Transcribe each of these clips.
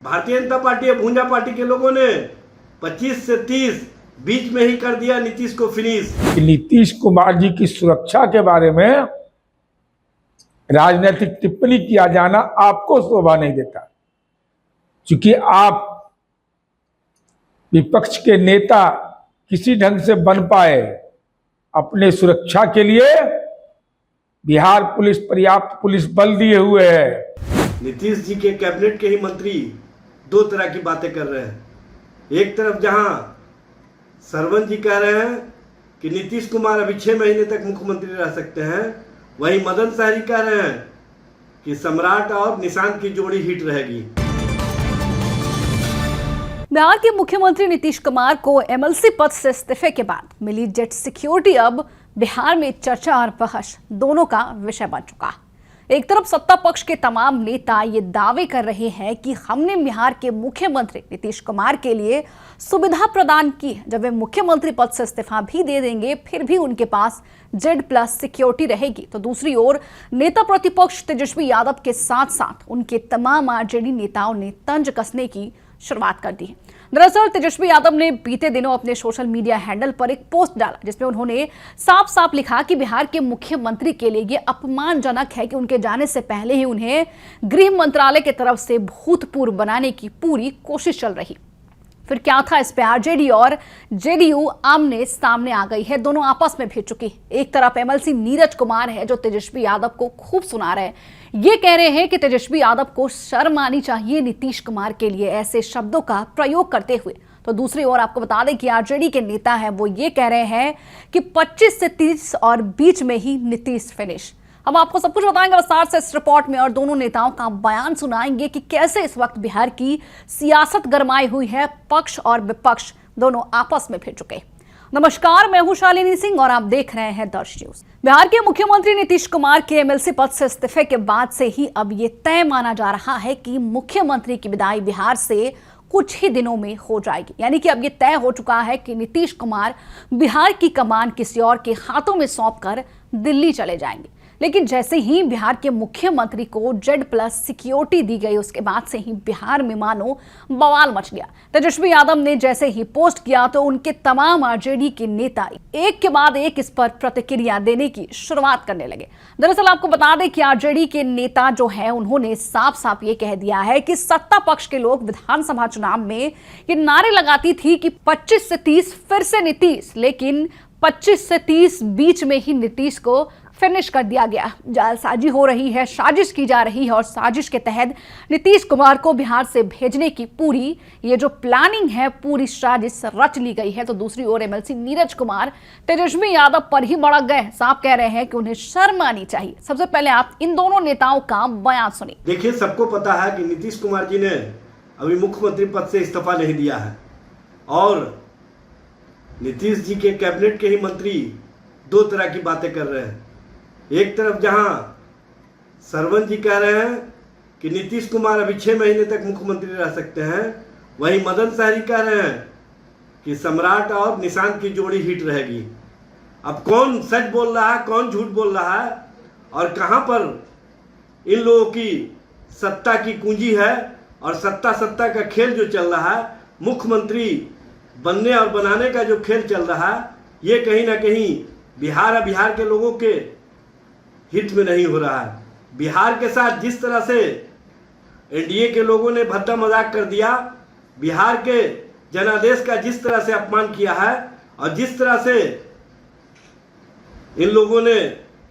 Bharatiya Janata party और भूंजा party के लोगों ने 25 से 30 बीच में ही कर दिया नीतीश को फिनिश। नीतीश कुमार जी की सुरक्षा के बारे में राजनीतिक टिप्पणी किया जाना आपको शोभा नहीं देता, क्योंकि आप विपक्ष के नेता किसी ढंग से बन पाए। अपने सुरक्षा के लिए बिहार पुलिस पर्याप्त पुलिस बल दिए हुए है। नीतीश जी के कैबिनेट के ही मंत्री दो तरह की बातें कर रहे हैं। एक तरफ जहां सरवन जी कह रहे हैं कि नीतीश कुमार अभी 6 महीने तक मुख्यमंत्री रह सकते हैं, वहीं मदन सहरी कह रहे हैं कि सम्राट और निशांत की जोड़ी हिट रहेगी। बिहार के मुख्यमंत्री नीतीश कुमार को एमएलसी पद से इस्तीफे के बाद मिली जेट सिक्योरिटी अब बिहार में चर्चा और बहस दोनों का विषय बन चुका है। एक तरफ सत्ता पक्ष के तमाम नेता ये दावे कर रहे हैं कि हमने बिहार के मुख्यमंत्री नीतीश कुमार के लिए सुविधा प्रदान की, जब वे मुख्यमंत्री पद से इस्तीफा भी दे देंगे फिर भी उनके पास Z+ सिक्योरिटी रहेगी। तो दूसरी ओर नेता प्रतिपक्ष तेजस्वी यादव के साथ साथ उनके तमाम आरजेडी नेताओं ने तंज कसने की शुरुआत कर दी है। दरअसल तेजस्वी यादव ने बीते दिनों अपने सोशल मीडिया हैंडल पर एक पोस्ट डाला, जिसमें उन्होंने साफ साफ लिखा कि बिहार के मुख्यमंत्री के लिए यह अपमानजनक है कि उनके जाने से पहले ही उन्हें गृह मंत्रालय की तरफ से भूतपूर्व बनाने की पूरी कोशिश चल रही। फिर क्या था, इस पे आरजेडी और जेडीयू आमने सामने आ गई है, दोनों आपस में भिड़ चुकी। एक तरफ एमएलसी नीरज कुमार है जो तेजस्वी यादव को खूब सुना रहे हैं, ये कह रहे हैं कि तेजस्वी यादव को शर्म आनी चाहिए नीतीश कुमार के लिए ऐसे शब्दों का प्रयोग करते हुए। तो दूसरी ओर आपको बता दें कि आरजेडी के नेता हैं वो ये कह रहे हैं कि 25 से 30 और बीच में ही नीतीश फिनिश। हम आपको सब कुछ बताएंगे विस्तार से इस रिपोर्ट में और दोनों नेताओं का बयान सुनाएंगे कि कैसे इस वक्त बिहार की सियासत गरमाई हुई है, पक्ष और विपक्ष दोनों आपस में भिड़ चुके। नमस्कार, मैं हूं शालिनी सिंह और आप देख रहे हैं दर्श न्यूज। बिहार के मुख्यमंत्री नीतीश कुमार के एमएलसी पद से इस्तीफे के बाद से ही अब ये तय माना जा रहा है कि मुख्यमंत्री की विदाई बिहार से कुछ ही दिनों में हो जाएगी। यानी कि अब ये तय हो चुका है कि नीतीश कुमार बिहार की कमान किसी और के हाथों में सौंपकर दिल्ली चले जाएंगे। लेकिन जैसे ही बिहार के मुख्यमंत्री को Z+ सिक्योरिटी दी गई, उसके बाद से ही बिहार में मानो बवाल मच गया। तेजस्वी यादव ने जैसे ही पोस्ट किया तो उनके तमाम आरजेडी के नेता एक के बाद एक इस पर प्रतिक्रिया देने की शुरुआत करने लगे। दरअसल आपको बता दें कि आरजेडी के नेता जो है उन्होंने साफ साफ ये कह दिया है कि सत्ता पक्ष के लोग विधानसभा चुनाव में ये नारे लगाती थी कि 25 से 30 फिर से नीतीश, लेकिन 25 से 30 बीच में ही नीतीश को फिनिश कर दिया गया। जालसाजी हो रही है, साजिश की जा रही है और साजिश के तहत नीतीश कुमार को बिहार से भेजने की पूरी ये जो प्लानिंग है, पूरी साजिश रच ली गई है। तो दूसरी ओर एमएलसी नीरज कुमार तेजस्वी यादव पर ही भड़क गए, साफ कह रहे हैं कि उन्हें शर्म आनी चाहिए। सबसे पहले आप इन दोनों नेताओं का बयान सुनिए। देखिए, सबको पता है कि नीतीश कुमार जी ने अभी मुख्यमंत्री पद से इस्तीफा नहीं दिया है और नीतीश जी के कैबिनेट के ही मंत्री दो तरह की बातें कर रहे हैं। एक तरफ जहां सरवन जी कह रहे हैं कि नीतीश कुमार अभी 6 महीने तक मुख्यमंत्री रह सकते हैं, वहीं मदन सहरी कह रहे हैं कि सम्राट और निशांत की जोड़ी हिट रहेगी। अब कौन सच बोल रहा है, कौन झूठ बोल रहा है और कहां पर इन लोगों की सत्ता की कुंजी है और सत्ता का खेल जो चल रहा है, मुख्यमंत्री बनने और बनाने का जो खेल चल रहा है, ये कहीं ना कहीं बिहार के लोगों के हित में नहीं हो रहा है। बिहार के साथ जिस तरह से एनडीए के लोगों ने भद्दा मजाक कर दिया, बिहार के जनादेश का जिस तरह से अपमान किया है और जिस तरह से इन लोगों ने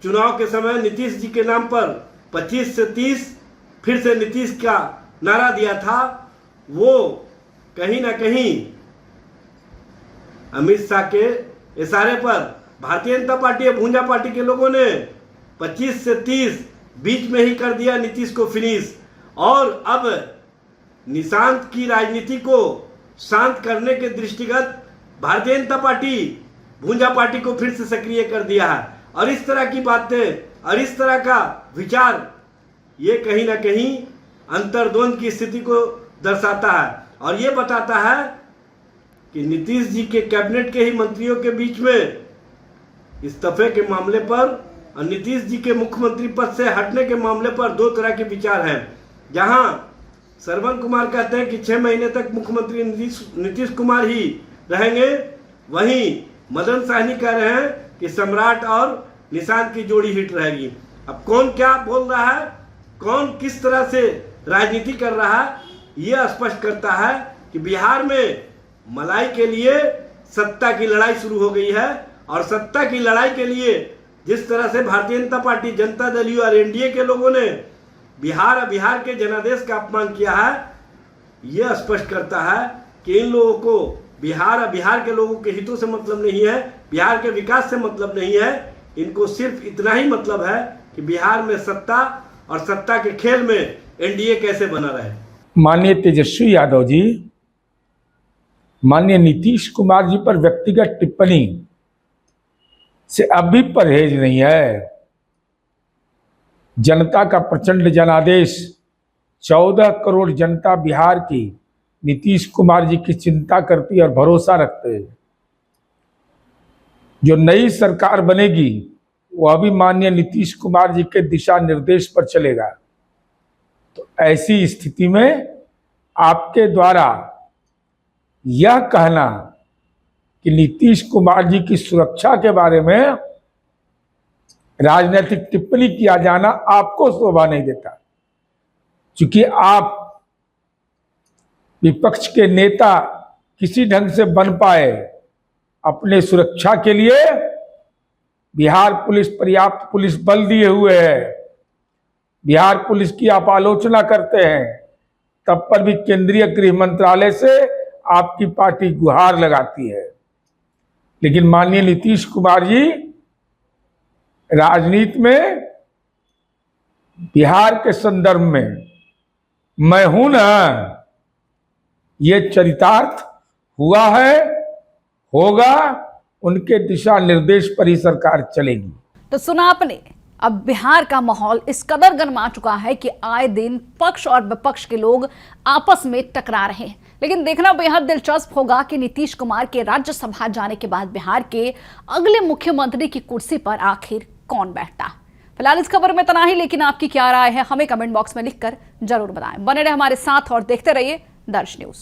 चुनाव के समय नीतीश जी के नाम पर 25 से 30 फिर से नीतीश का नारा दिया था, वो कहीं ना कहीं अमित शाह के इशारे पर भारतीय जनता पार्टी और भूंजा पार्टी के लोगों ने 25 से 30 बीच में ही कर दिया नीतीश को फिनिश और अब निशांत की राजनीति को शांत करने के दृष्टिगत भारतीय जनता पार्टी भूंजा पार्टी को फिर से सक्रिय कर दिया है। और इस तरह की बातें और इस तरह का विचार ये कहीं ना कहीं अंतर्द्वंद की स्थिति को दर्शाता है और ये बताता है कि नीतीश जी के कैबिनेट के ही मंत्रियों के बीच में इस्तीफे के मामले पर और नीतीश जी के मुख्यमंत्री पद से हटने के मामले पर दो तरह के विचार हैं। जहां श्रवण कुमार कहते हैं कि 6 महीने तक मुख्यमंत्री नीतीश कुमार ही रहेंगे। वहीं मदन साहनी कह रहे हैं कि सम्राट और निशांत की जोड़ी हिट रहेगी। अब कौन क्या बोल रहा है, कौन किस तरह से राजनीति कर रहा है, यह स्पष्ट करता है कि बिहार में मलाई के लिए सत्ता की लड़ाई शुरू हो गई है। और सत्ता की लड़ाई के लिए जिस तरह से भारतीय जनता पार्टी, जनता दल यू और एनडीए के लोगों ने बिहार के जनादेश का अपमान किया है, यह स्पष्ट करता है कि इन लोगों को बिहार के लोगों के हितों से मतलब नहीं है, बिहार के विकास से मतलब नहीं है। इनको सिर्फ इतना ही मतलब है कि बिहार में सत्ता और सत्ता के खेल में एनडीए कैसे बना रहे। माननीय तेजस्वी यादव जी, माननीय नीतीश कुमार जी पर व्यक्तिगत टिप्पणी से अब भी परहेज नहीं है। जनता का प्रचंड जनादेश, 14 करोड़ जनता बिहार की नीतीश कुमार जी की चिंता करती और भरोसा रखते हैं। जो नई सरकार बनेगी वो अभी माननीय नीतीश कुमार जी के दिशा निर्देश पर चलेगा। तो ऐसी स्थिति में आपके द्वारा यह कहना कि नीतीश कुमार जी की सुरक्षा के बारे में राजनीतिक टिप्पणी किया जाना आपको शोभा नहीं देता, क्योंकि आप विपक्ष के नेता किसी ढंग से बन पाए। अपने सुरक्षा के लिए बिहार पुलिस पर्याप्त पुलिस बल दिए हुए है। बिहार पुलिस की आप आलोचना करते हैं, तब पर भी केंद्रीय गृह मंत्रालय से आपकी पार्टी गुहार लगाती है। लेकिन माननीय नीतीश कुमार जी राजनीति में बिहार के संदर्भ में मैं हूं ना, ये चरितार्थ हुआ है, होगा, उनके दिशा निर्देश पर ही सरकार चलेगी। तो सुना आपने, अब बिहार का माहौल इस कदर गरमा चुका है कि आए दिन पक्ष और विपक्ष के लोग आपस में टकरा रहे हैं। लेकिन देखना बेहद दिलचस्प होगा कि नीतीश कुमार के राज्यसभा जाने के बाद बिहार के अगले मुख्यमंत्री की कुर्सी पर आखिर कौन बैठता। फिलहाल इस खबर में इतना ही, लेकिन आपकी क्या राय है हमें कमेंट बॉक्स में लिखकर जरूर बताएं। बने रहे हमारे साथ और देखते रहिए दर्श न्यूज।